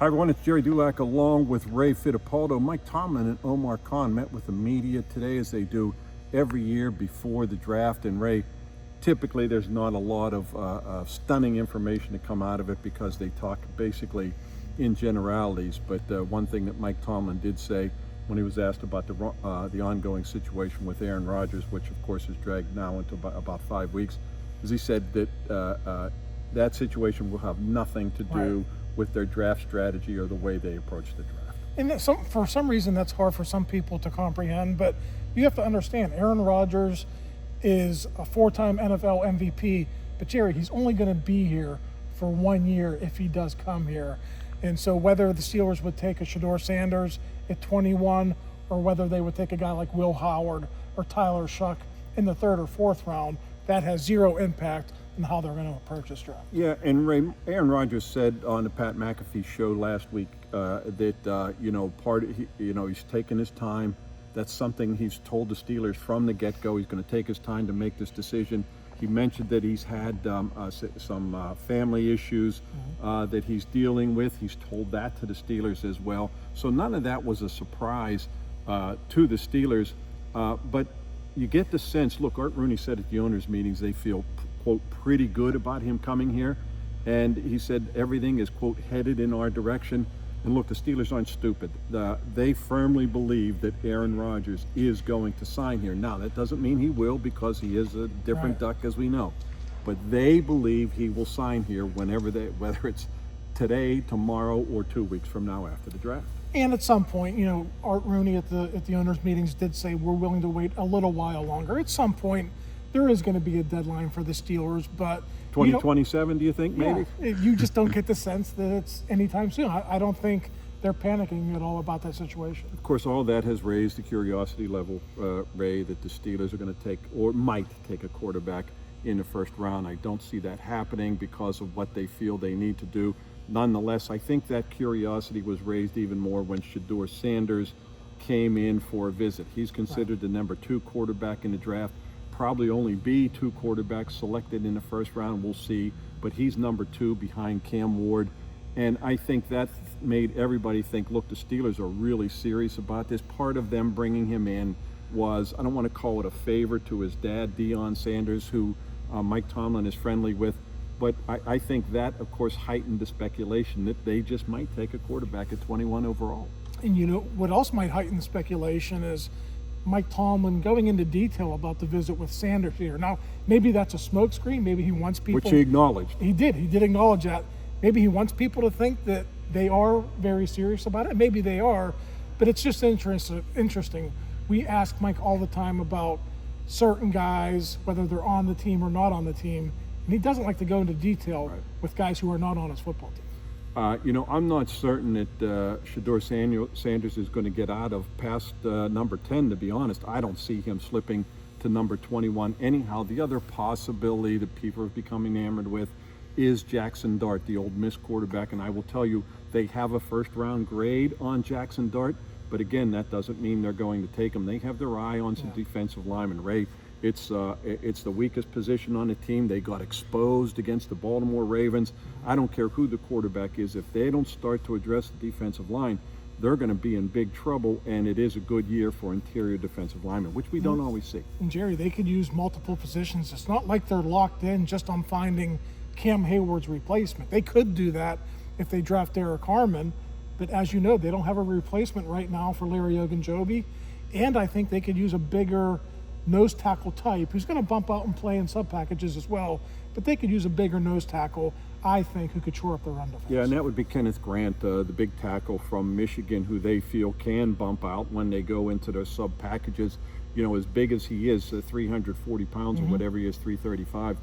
Hi everyone, it's Gerry Dulac along with Ray Fittipaldo. Mike Tomlin and Omar Khan met with the media today as they do every year before the draft. And Ray, typically there's not a lot of stunning information to come out of it because they talk basically in generalities. But one thing that Mike Tomlin did say when he was asked about the ongoing situation with Aaron Rodgers, which of course is dragged now into about 5 weeks, is he said that that situation will have nothing to do with their draft strategy or the way they approach the draft. And for some reason, that's hard for some people to comprehend, but you have to understand, Aaron Rodgers is a 4-time NFL MVP, but Gerry, he's only going to be here for 1 year if he does come here. And so whether the Steelers would take a Shedeur Sanders at 21 or whether they would take a guy like Will Howard or Tyler Shuck in the 3rd or 4th round, that has zero impact and how they're going to approach this draft. Yeah, and Ray, Aaron Rodgers said on the Pat McAfee show last week that he's taking his time. That's something he's told the Steelers from the get-go. He's going to take his time to make this decision. He mentioned that he's had some family issues that he's dealing with. He's told that to the Steelers as well. So none of that was a surprise to the Steelers. But you get the sense, look, Art Rooney said at the owners' meetings they feel, quote, pretty good about him coming here. And he said everything is, quote, headed in our direction. And look, the Steelers aren't stupid. They firmly believe that Aaron Rodgers is going to sign here. Now, that doesn't mean he will because he is a different duck, as we know. But they believe he will sign here whether it's today, tomorrow, or 2 weeks from now after the draft. And at some point, Art Rooney at the owners' meetings did say we're willing to wait a little while longer. At some point, there is going to be a deadline for the Steelers, but 2027, do you think, maybe? Yeah, you just don't get the sense that it's anytime soon. I don't think they're panicking at all about that situation. Of course, all that has raised the curiosity level, Ray, that the Steelers are going to take or might take a quarterback in the 1st round. I don't see that happening because of what they feel they need to do. Nonetheless, I think that curiosity was raised even more when Shedeur Sanders came in for a visit. He's considered the number 2 quarterback in the draft. Probably only be 2 quarterbacks selected in the 1st round, we'll see, but he's number 2 behind Cam Ward. And I think that made everybody think, look, the Steelers are really serious about this. Part of them bringing him in was, I don't want to call it a favor to his dad, Deion Sanders, who Mike Tomlin is friendly with, but I think that, of course, heightened the speculation that they just might take a quarterback at 21 overall. And what else might heighten the speculation is Mike Tomlin going into detail about the visit with Sanders here. Now, maybe that's a smokescreen. Maybe he wants people... Which he acknowledged. He did acknowledge that. Maybe he wants people to think that they are very serious about it. Maybe they are, but it's just interesting. We ask Mike all the time about certain guys, whether they're on the team or not on the team, and he doesn't like to go into detail with guys who are not on his football team. I'm not certain that Shedeur Sanders is going to get out of past number 10, to be honest. I don't see him slipping to number 21 anyhow. The other possibility that people have become enamored with is Jackson Dart, the Ole Miss quarterback. And I will tell you, they have a 1st-round grade on Jackson Dart. But again, that doesn't mean they're going to take him. They have their eye on some defensive linemen. Ray, it's the weakest position on the team. They got exposed against the Baltimore Ravens. I don't care who the quarterback is. If they don't start to address the defensive line, they're going to be in big trouble, and it is a good year for interior defensive linemen, which we don't always see. And Gerry, they could use multiple positions. It's not like they're locked in just on finding Cam Hayward's replacement. They could do that if they draft Derrick Harmon, but as you know, they don't have a replacement right now for Larry Ogunjobi, and I think they could use a bigger nose tackle type who's going to bump out and play in sub packages as well, but they could use a bigger nose tackle, I think, who could shore up the run defense. Yeah, and that would be Kenneth Grant, the big tackle from Michigan, who they feel can bump out when they go into their sub packages. As big as he is, 340 pounds or whatever he is, 335,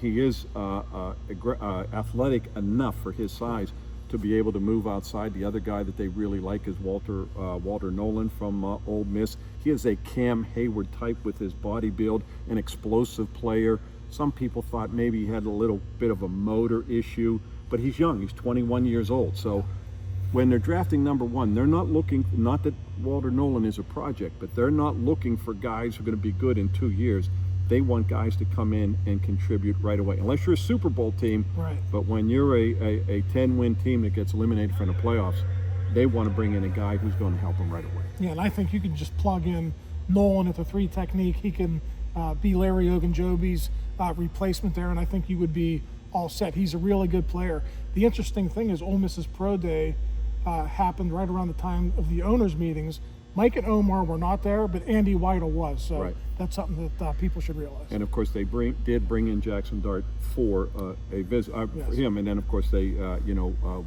he is athletic enough for his size to be able to move outside. The other guy that they really like is Walter Nolen from Ole Miss. He is a Cam Hayward type with his body build, an explosive player. Some people thought maybe he had a little bit of a motor issue, but he's young. He's 21 years old. So when they're drafting number 1, they're not looking, not that Walter Nolen is a project, but they're not looking for guys who are going to be good in 2 years. They want guys to come in and contribute right away. Unless you're a Super Bowl team, right. But when you're a 10-win team that gets eliminated from the playoffs, they want to bring in a guy who's going to help them right away. Yeah, and I think you can just plug in Nolen at the 3 technique. He can be Larry Ogunjobi's replacement there, and I think you would be all set. He's a really good player. The interesting thing is Ole Miss's Pro Day happened right around the time of the owners' meetings. Mike and Omar were not there, but Andy Weidel was. So right. That's something that people should realize. And of course, they did bring in Jackson Dart for a visit for him. And then of course they,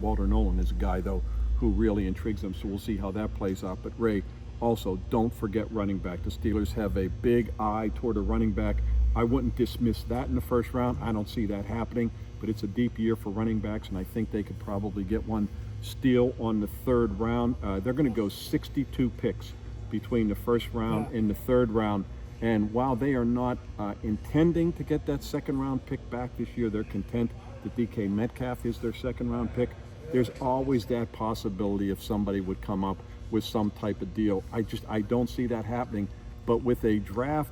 Walter Nolen is a guy though who really intrigues them. So we'll see how that plays out. But Ray, also don't forget running back. The Steelers have a big eye toward a running back. I wouldn't dismiss that in the first round. I don't see that happening. But it's a deep year for running backs, and I think they could probably get one steal on the 3rd round. They're going to go 62 picks between the 1st round and the 3rd round. And while they are not intending to get that 2nd round pick back this year, they're content that DK Metcalf is their 2nd round pick. There's always that possibility if somebody would come up with some type of deal. I don't see that happening. But with a draft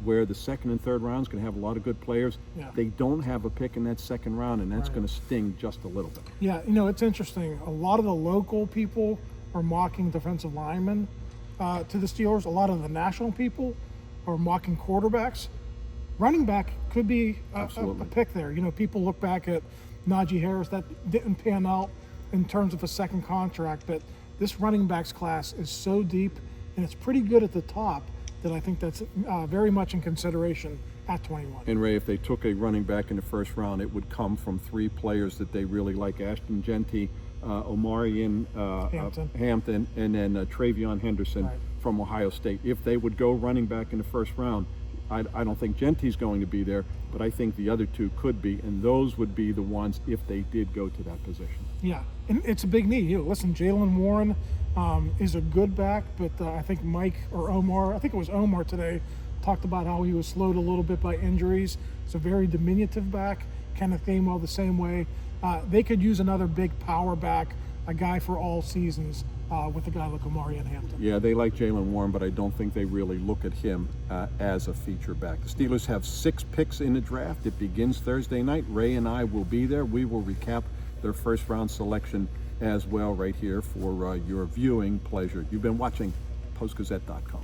where the 2nd and 3rd rounds going to have a lot of good players, they don't have a pick in that 2nd round, and that's going to sting just a little bit. Yeah, it's interesting. A lot of the local people are mocking defensive linemen to the Steelers. A lot of the national people are mocking quarterbacks. Running back could be a pick there. People look back at Najee Harris. That didn't pan out in terms of a 2nd contract, but this running backs class is so deep, and it's pretty good at the top, that I think that's very much in consideration at 21. And Ray, if they took a running back in the 1st round, it would come from 3 players that they really like: Ashton Genty, Omarion Hampton, and then Travion Henderson from Ohio State. If they would go running back in the 1st round, I don't think Genty's going to be there, but I think the other 2 could be, and those would be the ones if they did go to that position. Yeah, and it's a big need. Listen, Jalen Warren is a good back, but I think Mike or Omar, I think it was Omar today, talked about how he was slowed a little bit by injuries. It's a very diminutive back. Kenneth Gainwell the same way. They could use another big power back, a guy for all seasons, with a guy like Omari and Hampton. Yeah, they like Jalen Warren, but I don't think they really look at him as a feature back. The Steelers have 6 picks in the draft. It begins Thursday night. Ray and I will be there. We will recap their 1st round selection as well right here for your viewing pleasure. You've been watching Post-Gazette.com.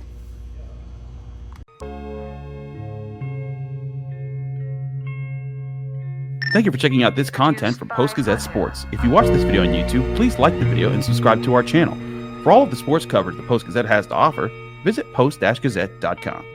Thank you for checking out this content from Post-Gazette Sports. If you watch this video on YouTube, please like the video and subscribe to our channel. For all of the sports coverage the Post-Gazette has to offer, visit post-gazette.com.